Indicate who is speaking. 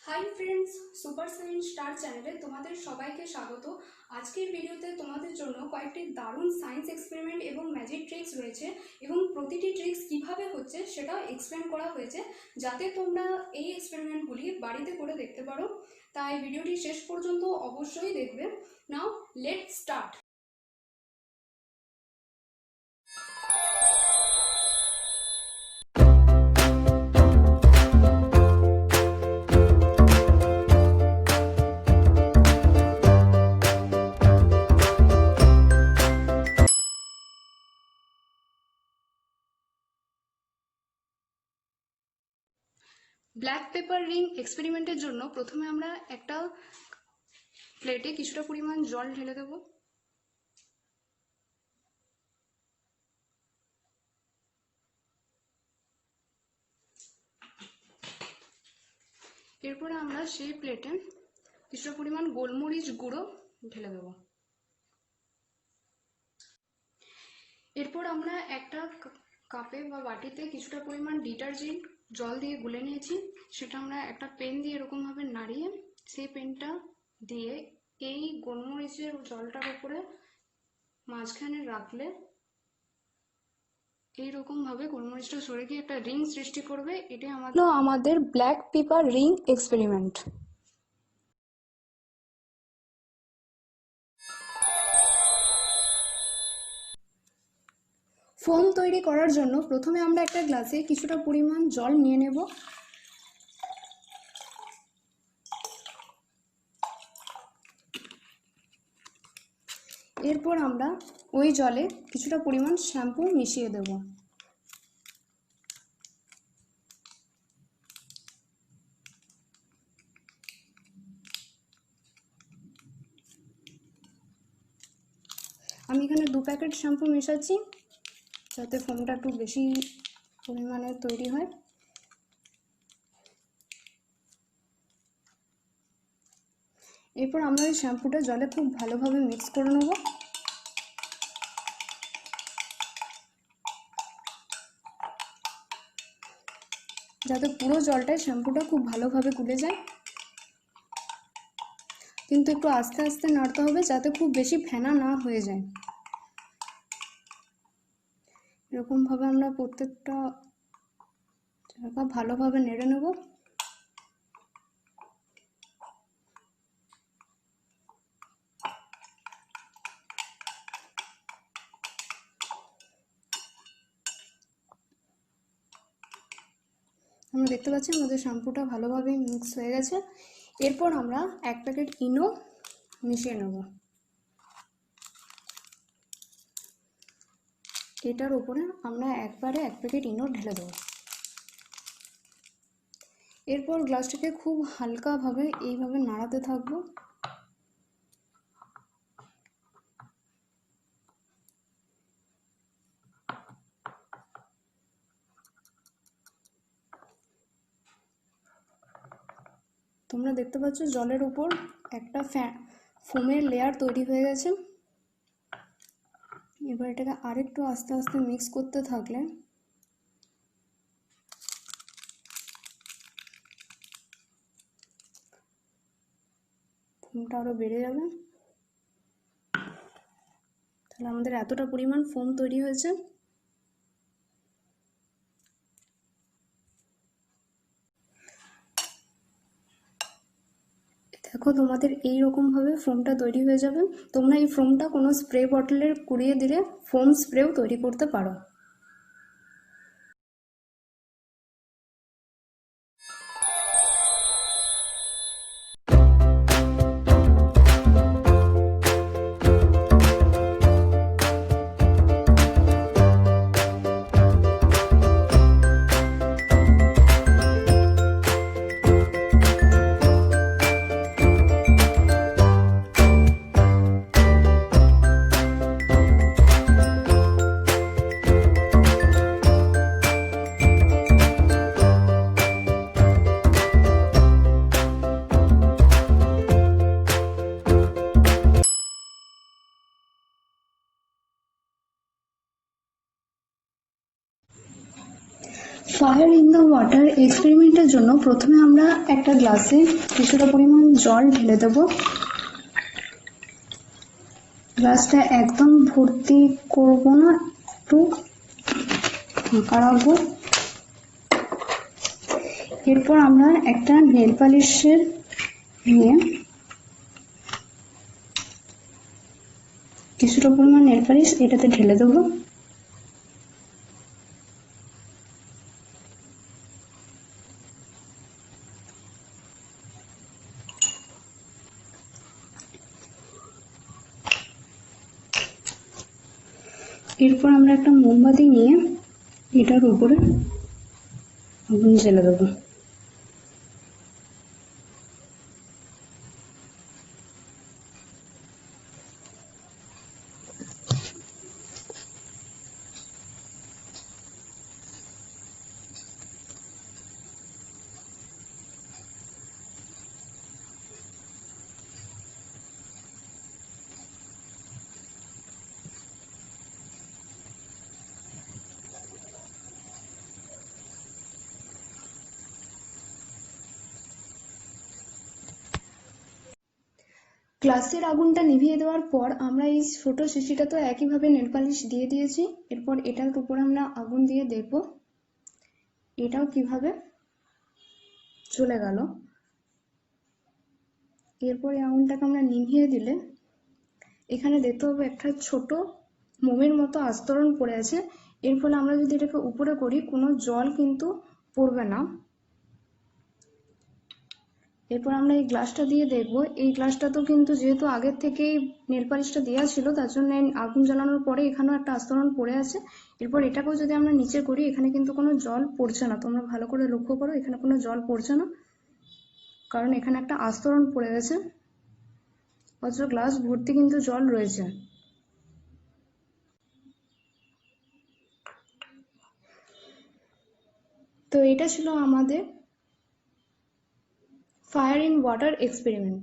Speaker 1: Hi friends, super science star চ্যানেলে তোমাদের সবাইকে স্বাগত। আজকের ভিডিওতে তোমাদের জন্য কয়েকটি দারুণ সায়েন্স এক্সপেরিমেন্ট এবং ম্যাজিক ট্রিক্স রয়েছে এবং প্রতিটি ট্রিক্স কিভাবে হচ্ছে সেটাও এক্সপ্লেন করা হয়েছে, যাতে তোমরা এই এক্সপেরিমেন্টগুলি বাড়িতে করে দেখতে পারো। তাই ভিডিওটি শেষ পর্যন্ত অবশ্যই দেখবে। Now let's start. Black paper ring এক্সপেরিমেন্টের জন্য প্রথমে আমরা একটা প্লেটে কিছুটা পরিমাণ জল ঢেলে দেব। এরপরে আমরা সেই প্লেটে কিছুটা পরিমাণ গোলমরিচ গুঁড়ো ঢেলে দেব। এরপর আমরা একটা কাপে বা বাটিতে কিছুটা পরিমাণ ডিটারজেন্ট জল দিয়ে গুলে নিয়েছি, সেটা আমরা একটা পেন দিয়ে এরকমভাবে নাড়িয়ে সেই পেনটা দিয়ে এই গোলমরিচের জলটার উপরে মাঝখানে রাখলে এইরকমভাবে গোলমরিচটা সরে গিয়ে একটা রিং সৃষ্টি করবে। এটাই আমাদের black paper ring experiment. Foam তৈরি করার জন্য প্রথমে আমরা একটা গ্লাসে কিছুটা পরিমাণ জল নিয়ে নেব। এরপর আমরা ওই জলে কিছুটা পরিমাণ শ্যাম্পু মিশিয়ে দেব। আমি এখানে 2 প্যাকেট শ্যাম্পু মেশাচ্ছি, যাতে ফোমটা একটু বেশি পরিমাণে তৈরি হয়। এরপর আমরা এই শ্যাম্পুটা জলে খুব ভালোভাবে মিক্স করে নেব। যাতে পুরো জলটায় শ্যাম্পুটা খুব ভালোভাবে গুলে যায়, কিন্তু একটু আস্তে আস্তে নাড়তে হবে যাতে খুব বেশি ফেনা না হয়ে যায়। এরকমভাবে আমরা প্রত্যেকটা জায়গা ভালোভাবে নেড়ে নেব। আমরা দেখতে পাচ্ছি আমাদের শ্যাম্পুটা ভালোভাবে মিক্স হয়ে গেছে। এরপর আমরা 1 প্যাকেট ইনো মিশিয়ে নেব। এটার উপরে আমরা একবারে 1 প্যাকেট ইনো ঢেলে দেব। এরপর গ্লাসটাকে খুব হালকাভাবে এইভাবে নাড়াতে থাকবো। তোমরা দেখতে পাচ্ছ জলের উপর একটা ফোমের লেয়ার তৈরি হয়ে গেছে। এবার এটাকে আরেকটু আস্তে আস্তে মিক্স করতে থাকলে ফোমটা আরো বেড়ে যাবে। তাহলে আমাদের এতটা পরিমাণ ফোম তৈরি হয়েছে। দেখো তোমাদের এইরকমভাবে ফোমটা তৈরি হয়ে যাবে। তোমরা এই ফোমটা কোনো স্প্রে বটলের কুড়িয়ে দিলে ফোম স্প্রেও তৈরি করতে পারো। ফায়ার ইন দ্য ওয়াটার এক্সপেরিমেন্টের জন্য প্রথমে আমরা একটা গ্লাসে কিছুটা পরিমাণ জল ঢেলে দেব। গ্লাসটা একদম ভর্তি করব না, একটু ফাঁকা রাখবো। এরপর আমরা একটা নেল পালিশের নিয়ে কিছুটা পরিমাণ নেল পালিশ এটাতে ঢেলে দেবো। এরপর আমরা একটা মোমবাতি নিয়ে এটার উপরে আগুন জ্বেলে দেবো। গ্লাসের আগুনটা নিভিয়ে দেওয়ার পর আমরা এই ছোট শিশিটা তো একইভাবে নেল পালিশ দিয়ে দিয়েছি। এরপর এটার উপর আমরা আগুন দিয়ে দেখব এটাও কিভাবে চলে গেল। এরপর এই আগুনটাকে আমরা নিভিয়ে দিলে এখানে দেখতে পাবো একটা ছোট মোমের মতো আস্তরণ পড়ে আছে। এর ফলে আমরা যদি এটাকে উপরে করি কোনো জল কিন্তু পড়বে না। এরপর আমরা এই গ্লাসটা দিয়ে দেখব, এই গ্লাসটা তো কিন্তু যেহেতু আগের থেকেই নেল পালিশটা দেওয়া ছিল তার জন্য আগুন জ্বালানোর পরে এখানেও একটা আস্তরণ পড়ে আছে। এরপর এটাকেও যদি আমরা নিচে করি এখানে কিন্তু কোনো জল পড়ছে না, তোমরা ভালো করে লক্ষ্য করো এখানে কোনো জল পড়ছে না, কারণ এখানে একটা আস্তরণ পড়ে গেছে, অথচ গ্লাস ভর্তি কিন্তু জল রয়েছে। তো এটা ছিল আমাদের ফায়ার ইন ওয়াটার এক্সপেরিমেন্ট।